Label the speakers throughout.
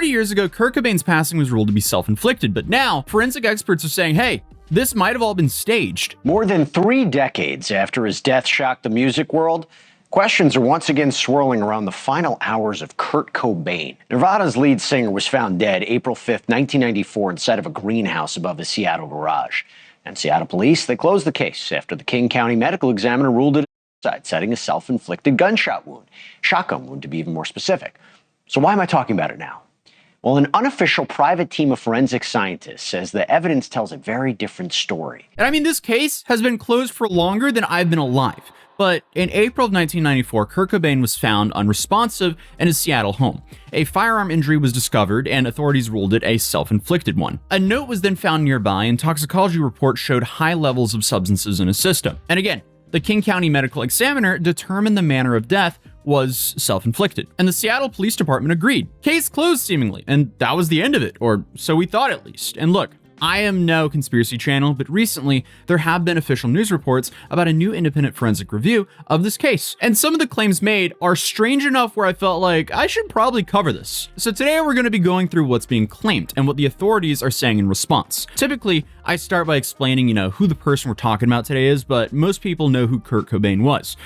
Speaker 1: 30 years ago, Kurt Cobain's passing was ruled to be self-inflicted, but now forensic experts are saying, hey, this might have all been staged.
Speaker 2: More than 3 decades after his death shocked the music world, questions are once again swirling around the final hours of Kurt Cobain. Nirvana's lead singer was found dead April 5th, 1994, inside of a greenhouse above his Seattle garage. And Seattle police, they closed the case after the King County medical examiner ruled it suicide, citing a self-inflicted gunshot wound. Shotgun wound, to be even more specific. So why am I talking about it now? Well, an unofficial private team of forensic scientists says the evidence tells a very different story.
Speaker 1: And I mean, this case has been closed for longer than I've been alive. But in April of 1994, Kurt Cobain was found unresponsive in his Seattle home. A firearm injury was discovered, and authorities ruled it a self-inflicted one. A note was then found nearby, and toxicology reports showed high levels of substances in his system. And again, the King County medical examiner determined the manner of death was self-inflicted, and the Seattle Police Department agreed. Case closed seemingly, and that was the end of it, or so we thought at least. And look, I am no conspiracy channel, but recently there have been official news reports about a new independent forensic review of this case. And some of the claims made are strange enough where I felt like I should probably cover this. So today we're going to be going through what's being claimed and what the authorities are saying in response. Typically, I start by explaining, who the person we're talking about today is, but most people know who Kurt Cobain was.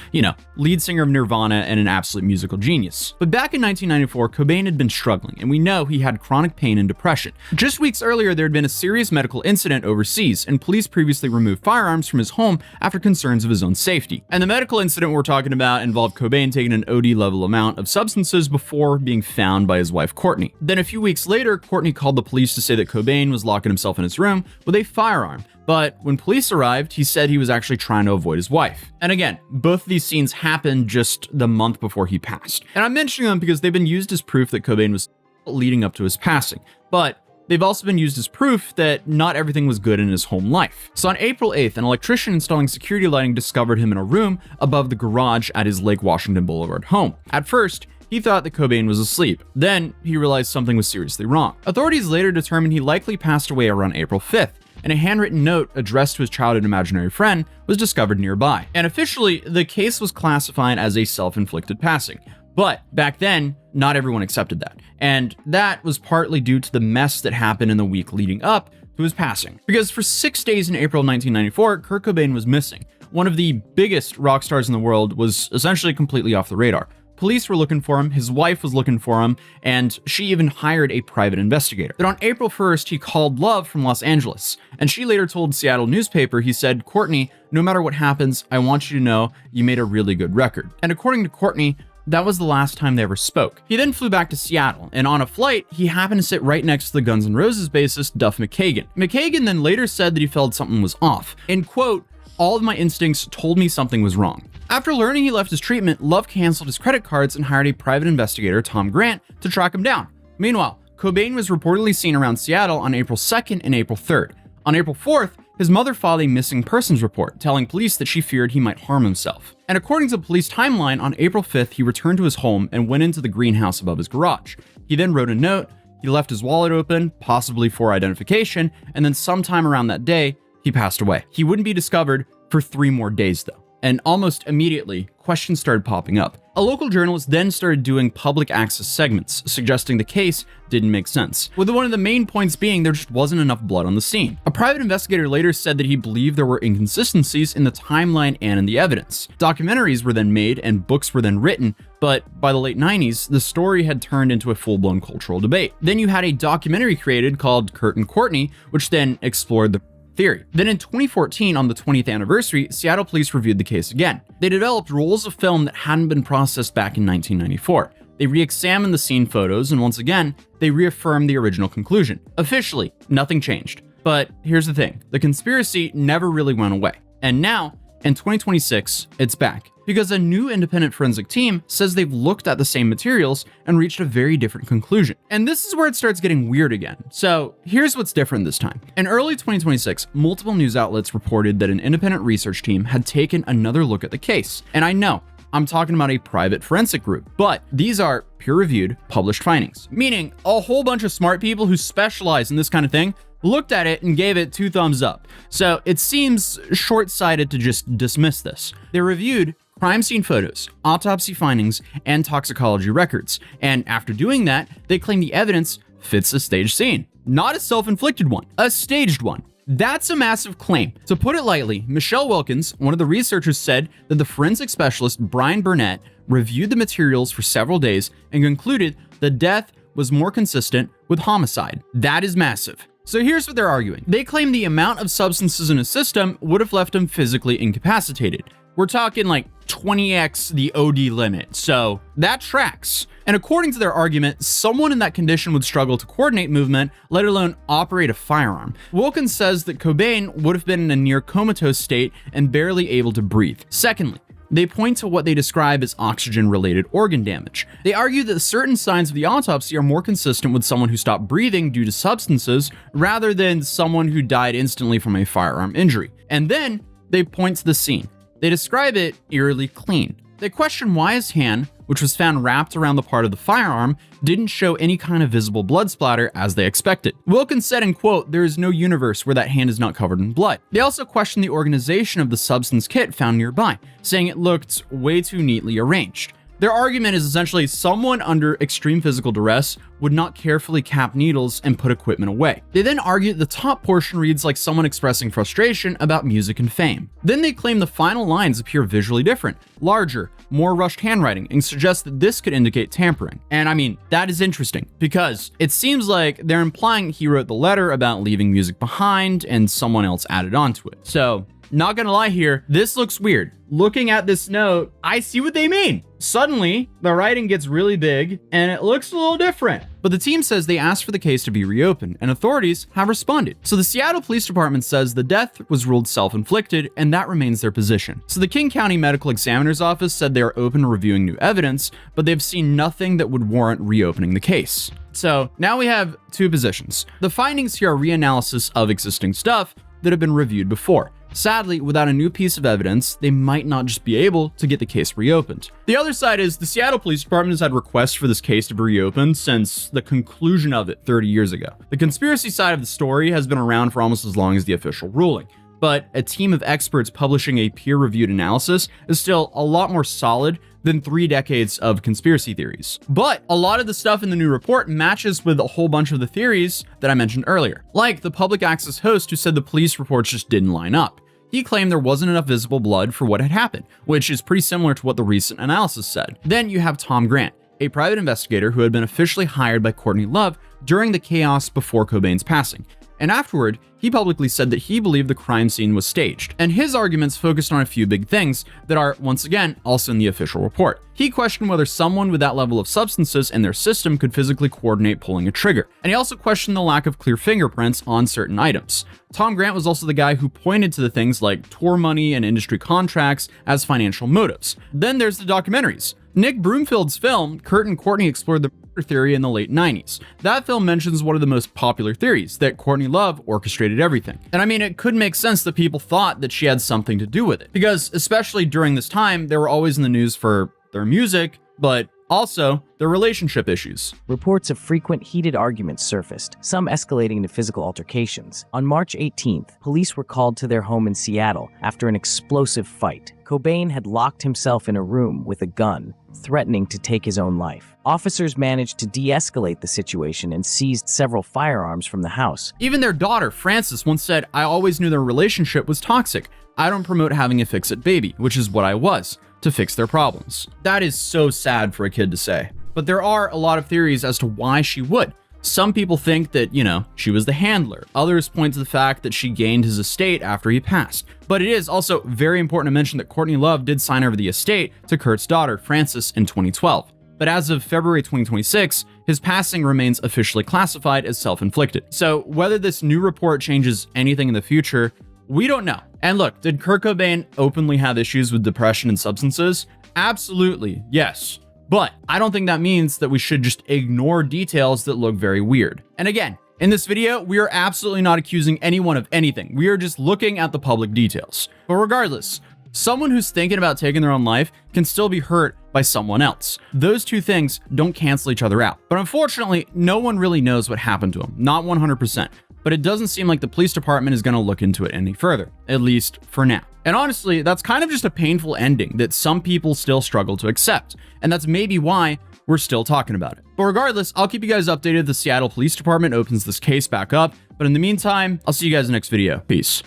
Speaker 1: Lead singer of Nirvana and an absolute musical genius. But back in 1994, Cobain had been struggling, and we know he had chronic pain and depression. Just weeks earlier, there had been a serious medical incident overseas, and police previously removed firearms from his home after concerns of his own safety. And the medical incident we're talking about involved Cobain taking an OD level amount of substances before being found by his wife, Courtney. Then a few weeks later, Courtney called the police to say that Cobain was locking himself in his room with a firearm. But when police arrived, he said he was actually trying to avoid his wife. And again, both of these scenes happened just the month before he passed. And I'm mentioning them because they've been used as proof that Cobain was leading up to his passing. But they've also been used as proof that not everything was good in his home life. So on April 8th, an electrician installing security lighting discovered him in a room above the garage at his Lake Washington Boulevard home. At first, he thought that Cobain was asleep. Then he realized something was seriously wrong. Authorities later determined he likely passed away around April 5th, and a handwritten note addressed to his childhood imaginary friend was discovered nearby. And officially, the case was classified as a self-inflicted passing. But back then, not everyone accepted that. And that was partly due to the mess that happened in the week leading up to his passing. Because for 6 days in April 1994, Kurt Cobain was missing. One of the biggest rock stars in the world was essentially completely off the radar. Police were looking for him, his wife was looking for him, and she even hired a private investigator. But on April 1st, he called Love from Los Angeles, and she later told Seattle newspaper, he said, "Courtney, no matter what happens, I want you to know you made a really good record." And according to Courtney, that was the last time they ever spoke. He then flew back to Seattle, and on a flight, he happened to sit right next to the Guns N' Roses bassist Duff McKagan. McKagan then later said that he felt something was off. In quote, "All of my instincts told me something was wrong." After learning he left his treatment, Love canceled his credit cards and hired a private investigator, Tom Grant, to track him down. Meanwhile, Cobain was reportedly seen around Seattle on April 2nd and April 3rd. On April 4th, his mother filed a missing persons report, telling police that she feared he might harm himself. And according to the police timeline, on April 5th, he returned to his home and went into the greenhouse above his garage. He then wrote a note, he left his wallet open, possibly for identification, and then sometime around that day, he passed away. He wouldn't be discovered for 3 more days though. And almost immediately, questions started popping up. A local journalist then started doing public access segments, suggesting the case didn't make sense, with one of the main points being there just wasn't enough blood on the scene. A private investigator later said that he believed there were inconsistencies in the timeline and in the evidence. Documentaries were then made and books were then written, but by the late 90s, the story had turned into a full-blown cultural debate. Then you had a documentary created called Kurt and Courtney, which then explored the theory. Then in 2014, on the 20th anniversary, Seattle police reviewed the case again. They developed rolls of film that hadn't been processed back in 1994. They re-examined the scene photos, and once again, they reaffirmed the original conclusion. Officially, nothing changed. But here's the thing, the conspiracy never really went away. And now, in 2026, it's back. Because a new independent forensic team says they've looked at the same materials and reached a very different conclusion. And this is where it starts getting weird again. So here's what's different this time. In early 2026, multiple news outlets reported that an independent research team had taken another look at the case. And I know, I'm talking about a private forensic group, but these are peer-reviewed, published findings, meaning a whole bunch of smart people who specialize in this kind of thing looked at it and gave it 2 thumbs up. So it seems short-sighted to just dismiss this. They reviewed crime scene photos, autopsy findings, and toxicology records. And after doing that, they claim the evidence fits a staged scene. Not a self-inflicted one, a staged one. That's a massive claim. To put it lightly, Michelle Wilkins, one of the researchers, said that the forensic specialist Brian Burnett reviewed the materials for several days and concluded the death was more consistent with homicide. That is massive. So here's what they're arguing. They claim the amount of substances in his system would have left him physically incapacitated. We're talking like 20x the OD limit, so that tracks. And according to their argument, someone in that condition would struggle to coordinate movement, let alone operate a firearm. Wilkins says that Cobain would have been in a near comatose state and barely able to breathe. Secondly, they point to what they describe as oxygen-related organ damage. They argue that certain signs of the autopsy are more consistent with someone who stopped breathing due to substances rather than someone who died instantly from a firearm injury. And then they point to the scene. They describe it eerily clean. They question why his hand, which was found wrapped around the part of the firearm, didn't show any kind of visible blood splatter as they expected. Wilkins said, and quote, "There is no universe where that hand is not covered in blood." They also questioned the organization of the substance kit found nearby, saying it looked way too neatly arranged. Their argument is essentially someone under extreme physical duress would not carefully cap needles and put equipment away. They then argue that the top portion reads like someone expressing frustration about music and fame. Then they claim the final lines appear visually different, larger, more rushed handwriting, and suggest that this could indicate tampering. And I mean, that is interesting because it seems like they're implying he wrote the letter about leaving music behind and someone else added onto it. So, not gonna lie here, this looks weird. Looking at this note, I see what they mean. Suddenly, the writing gets really big and it looks a little different. But the team says they asked for the case to be reopened and authorities have responded. So the Seattle Police Department says the death was ruled self-inflicted and that remains their position. So the King County Medical Examiner's Office said they are open to reviewing new evidence, but they've seen nothing that would warrant reopening the case. So now we have two positions. The findings here are reanalysis of existing stuff that have been reviewed before. Sadly, without a new piece of evidence, they might not just be able to get the case reopened. The other side is the Seattle Police Department has had requests for this case to be reopened since the conclusion of it 30 years ago. The conspiracy side of the story has been around for almost as long as the official ruling, but a team of experts publishing a peer-reviewed analysis is still a lot more solid than 3 decades of conspiracy theories. But a lot of the stuff in the new report matches with a whole bunch of the theories that I mentioned earlier, like the public access host who said the police reports just didn't line up. He claimed there wasn't enough visible blood for what had happened, which is pretty similar to what the recent analysis said. Then you have Tom Grant, a private investigator who had been officially hired by Courtney Love during the chaos before Cobain's passing. And afterward, he publicly said that he believed the crime scene was staged. And his arguments focused on a few big things that are, once again, also in the official report. He questioned whether someone with that level of substances in their system could physically coordinate pulling a trigger. And he also questioned the lack of clear fingerprints on certain items. Tom Grant was also the guy who pointed to the things like tour money and industry contracts as financial motives. Then there's the documentaries. Nick Broomfield's film, Kurt and Courtney explored the theory in the late 90s. That film mentions one of the most popular theories, that Courtney Love orchestrated everything. And I mean, it could make sense that people thought that she had something to do with it, because especially during this time, they were always in the news for their music, but also their relationship issues.
Speaker 3: Reports of frequent heated arguments surfaced, some escalating to physical altercations. On March 18th, police were called to their home in Seattle after an explosive fight. Cobain had locked himself in a room with a gun, threatening to take his own life. Officers managed to de-escalate the situation and seized several firearms from the house.
Speaker 1: Even their daughter, Frances, once said, "I always knew their relationship was toxic. I don't promote having a fix-it baby," which is what I was, to fix their problems. That is so sad for a kid to say. But there are a lot of theories as to why she would. Some people think that, she was the handler. Others point to the fact that she gained his estate after he passed. But it is also very important to mention that Courtney Love did sign over the estate to Kurt's daughter, Frances, in 2012. But as of February 2026, his passing remains officially classified as self-inflicted. So whether this new report changes anything in the future, we don't know. And look, did Kurt Cobain openly have issues with depression and substances? Absolutely, yes. But I don't think that means that we should just ignore details that look very weird. And again, in this video, we are absolutely not accusing anyone of anything. We are just looking at the public details. But regardless, someone who's thinking about taking their own life can still be hurt by someone else. Those two things don't cancel each other out. But unfortunately, no one really knows what happened to him. Not 100%. but it doesn't seem like the police department is going to look into it any further, at least for now. And honestly, that's kind of just a painful ending that some people still struggle to accept, and that's maybe why we're still talking about it. But regardless, I'll keep you guys updated. The Seattle Police Department opens this case back up, but in the meantime, I'll see you guys in the next video. Peace.